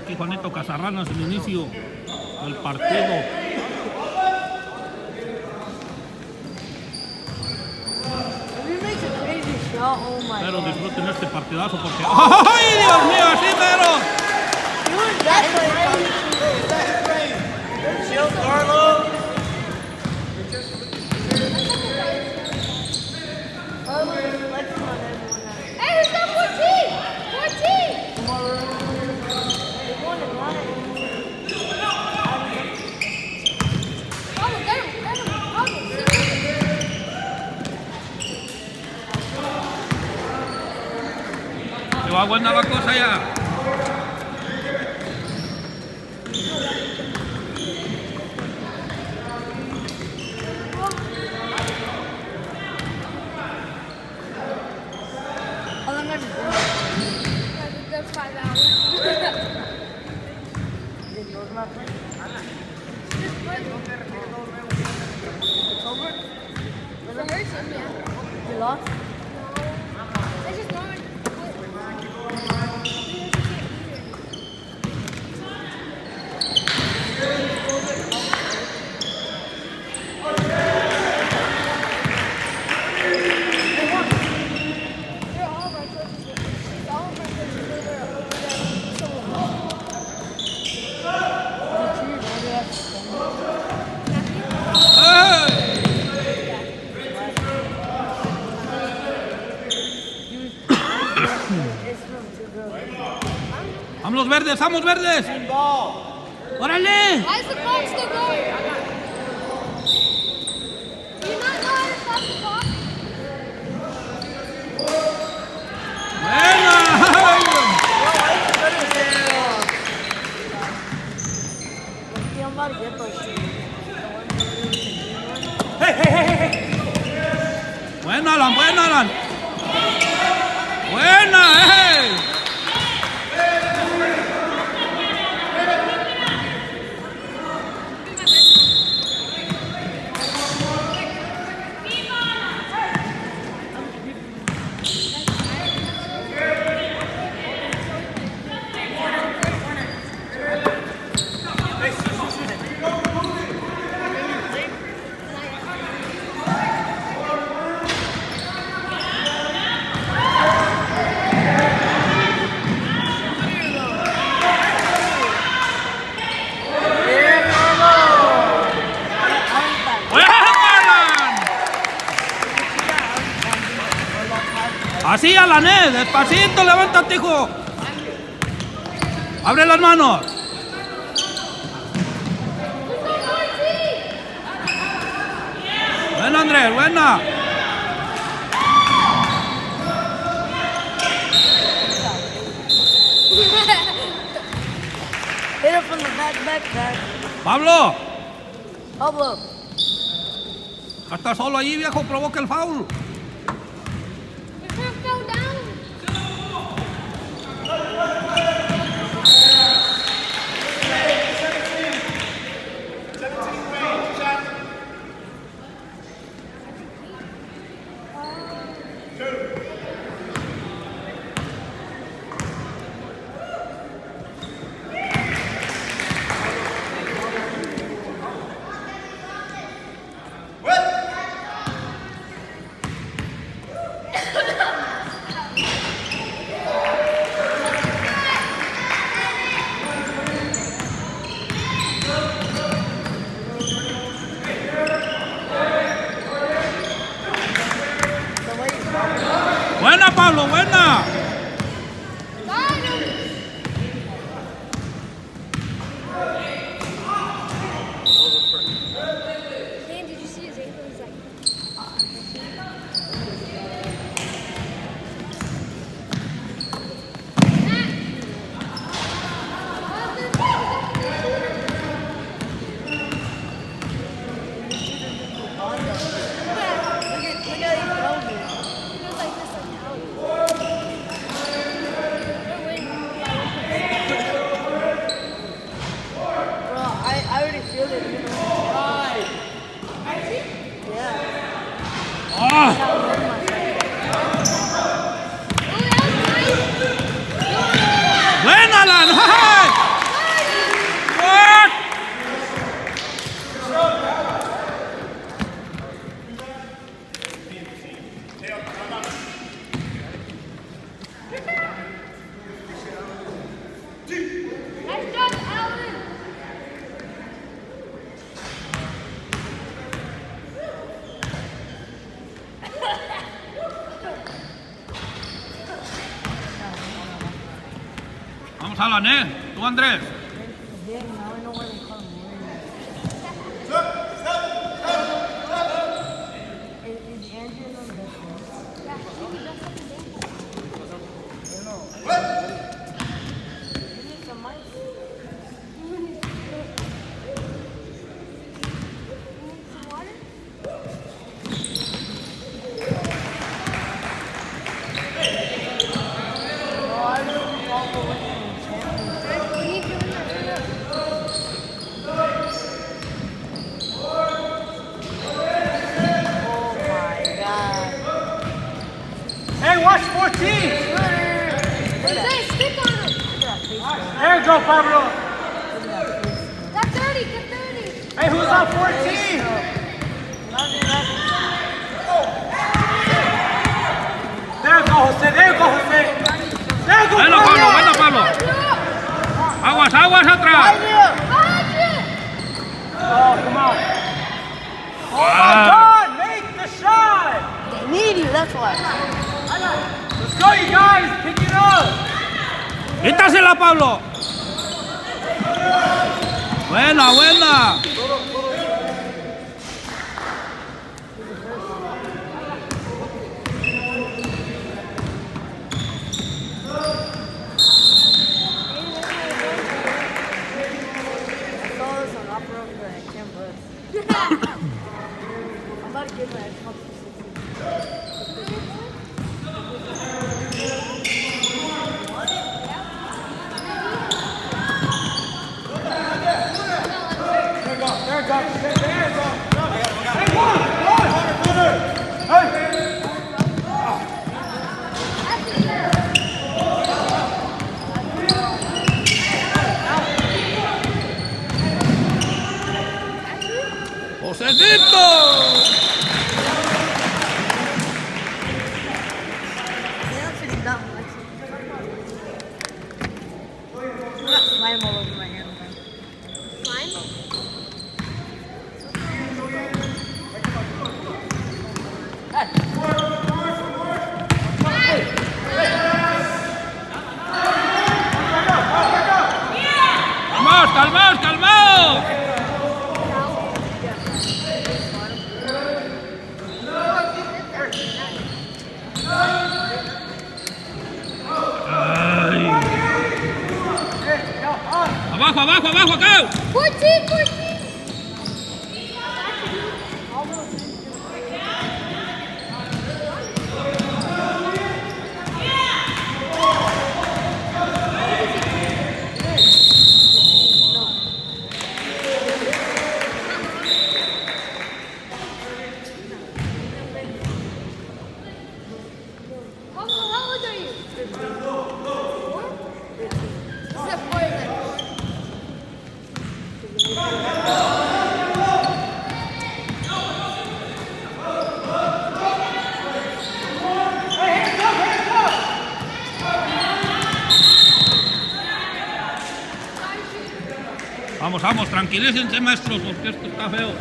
aquí Juanito Casarranas, el inicio del partido. Pero disfruten este partidazo porque... ¡Ay, Dios mío! ¡Así, pero! Hey, who's got 14? 14? Se va buena la cosa ya. That's 5 hours. It's over? For her team, yeah. You lost? That's just normal. They're all of our coaches. All of our coaches were over there. So ¡Vamos verdes! ¡Vamos verdes! ¡Órale! why is the clock still going? Do you not know how to stop the clock? ¡Buena! ¡Buena, Alan! ¡Buena, Alan! ¡Buena, Así, Alané, despacito, levántate, hijo. Abre las manos. Buena, Andrés, buena. Hit it from the back. Pablo, Pablo. hasta solo allí, viejo, provoca el foul. The turf fell down. Buena, Pablo, buena. Got him. Dan, did you see his ankle? He's like, Look at his elbow. he goes like this, like, out. They're winning. Bro, I already feel it. You know? Yeah. Ah, That was in my side. Oh, that was nice. buena, Alan. ¡Ay! Vamos, Alan, Tú, Andrés. Yeah, now I know why they call him Warrior. Is Andrew on the best friend? Yeah, he was just like the baseball. You need some mics? You need some water? No, I don't want to win the championship. What are you doing that? Oh my god. Hey, watch 14! Jose, stick on him. Look at that face, bro. There you go, Pablo. Look at that face. Got 30, get 30. Hey, who's on 14? There you go, Jose. There you go, Jose. There you go, Bueno, Pablo, bueno, Pablo. Aguas, aguas atrás. Oh, come on. Oh, my God. Make the shot. They need you, that's why. Let's go, you guys. Pick it up. Quítasela, Pablo. Buena, buena. I saw this on Opera for Cam Bus. I'm about to give my Xbox 360. There you go. There you go. There you go. Hey, one. Hey. ¡Josecito! They don't think that much. I got slime all over my hand, man. ¡Calmaos, calmaos, calmaos! Ay. Abajo, abajo, abajo, acá. 14, 14. How old are you? 4? Is that 4 then? Vamos, vamos, tranquilícense, maestros, porque esto está feo.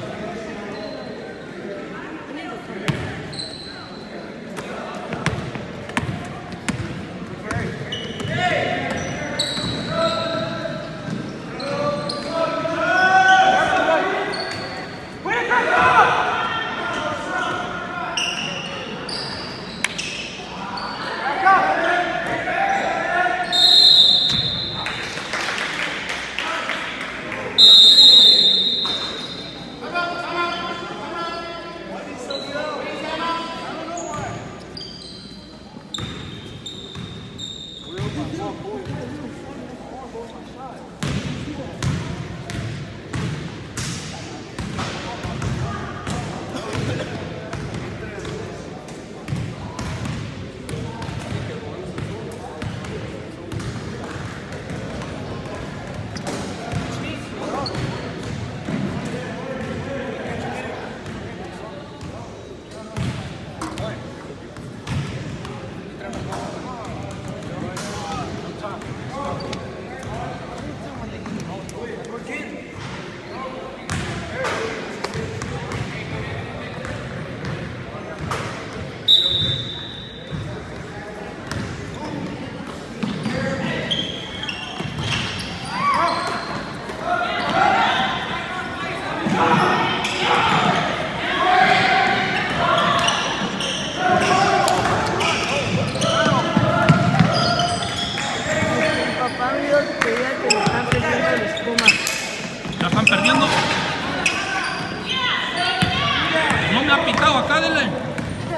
picado acá, dele.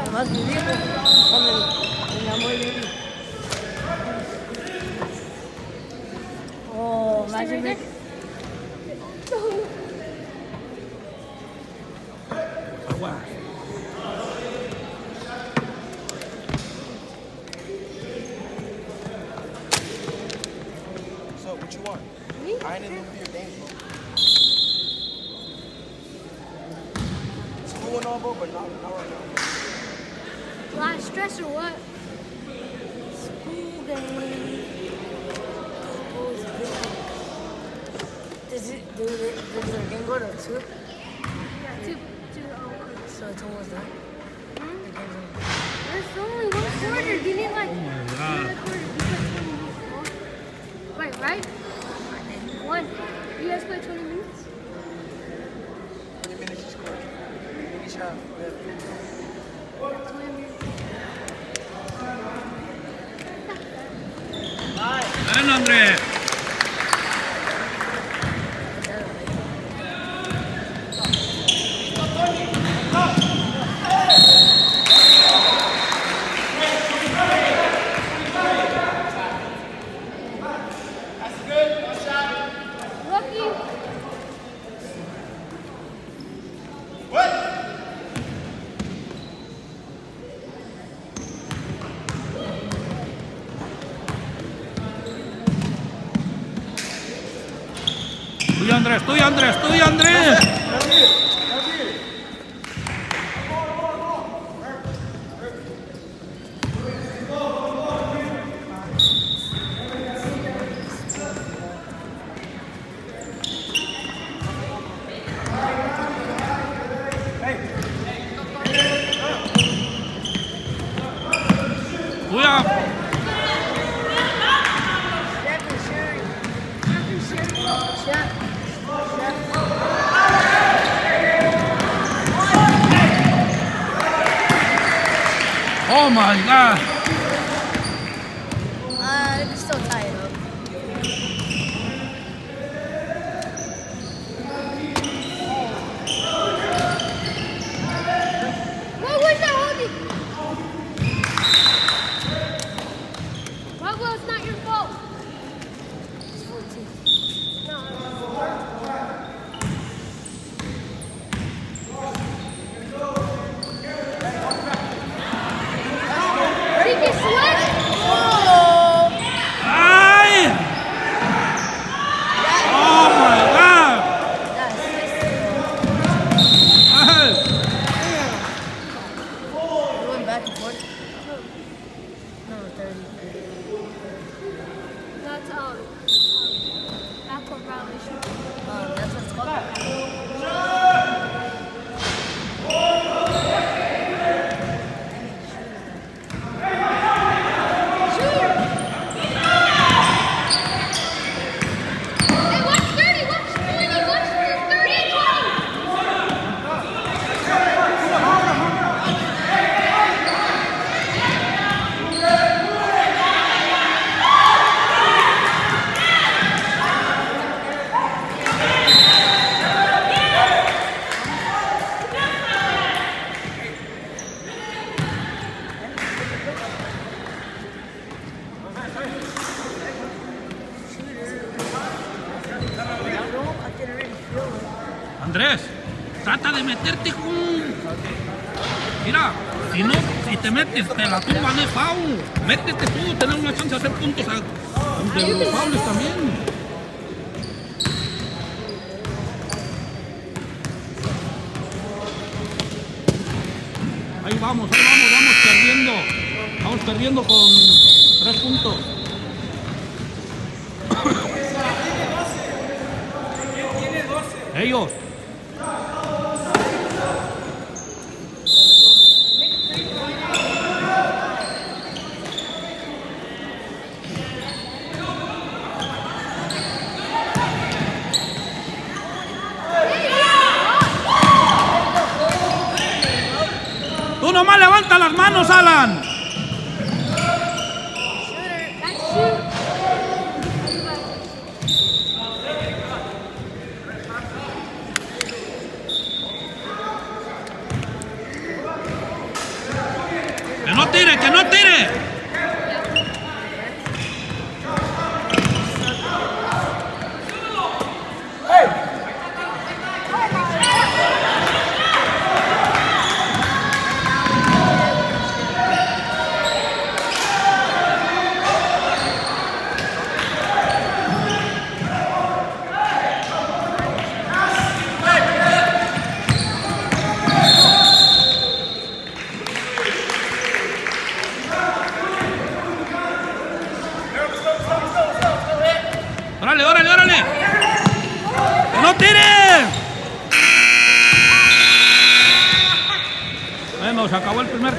Además me dijo cuando me llamó y le dije. Oh, Magic Rick. Agua. So, what you want? Me? I ain't even be your game, bro. School and all, bro, but not right now. A lot of stress or what? School game. School's busy. Does the game go to 2? Yeah, two. So it's almost done. The game's almost done. There's only one quarter. You need like God. another quarter. You play 20 minutes more. Wait, right? One. You guys play 20 minutes? 20 minutes each quarter. Each half. Yeah. 20 minutes. Ven, Andrés. Lucky. Tuyo, Andrés, tuyo, Andrés, tuyo, Andrés. Tuya. Oh my God. It's still tied up. Where's that holding? Rockwell, it's not your fault. It's 14. No. Did he get slipped? Ay. Oh my God. That's 60. Ay. It went back and forth. No, 30. That's backcourt violation. That's what it's called. Hey, watch 30, watch 20, watch 30 and 20. I can already feel it. Andrés, trata de meterte con. Mira, si te metes, te la tumban de foul. Métete tú, tener una chance de hacer puntos de los fouls también. Ahí vamos perdiendo. Vamos perdiendo con 3 puntos. Ellos. Tú nomás levanta las manos, Alan. That's shoot.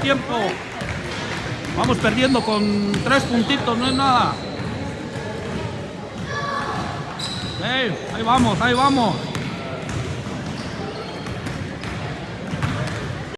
tiempo. Vamos perdiendo con 3 puntitos, no es nada. Ahí vamos, ahí vamos.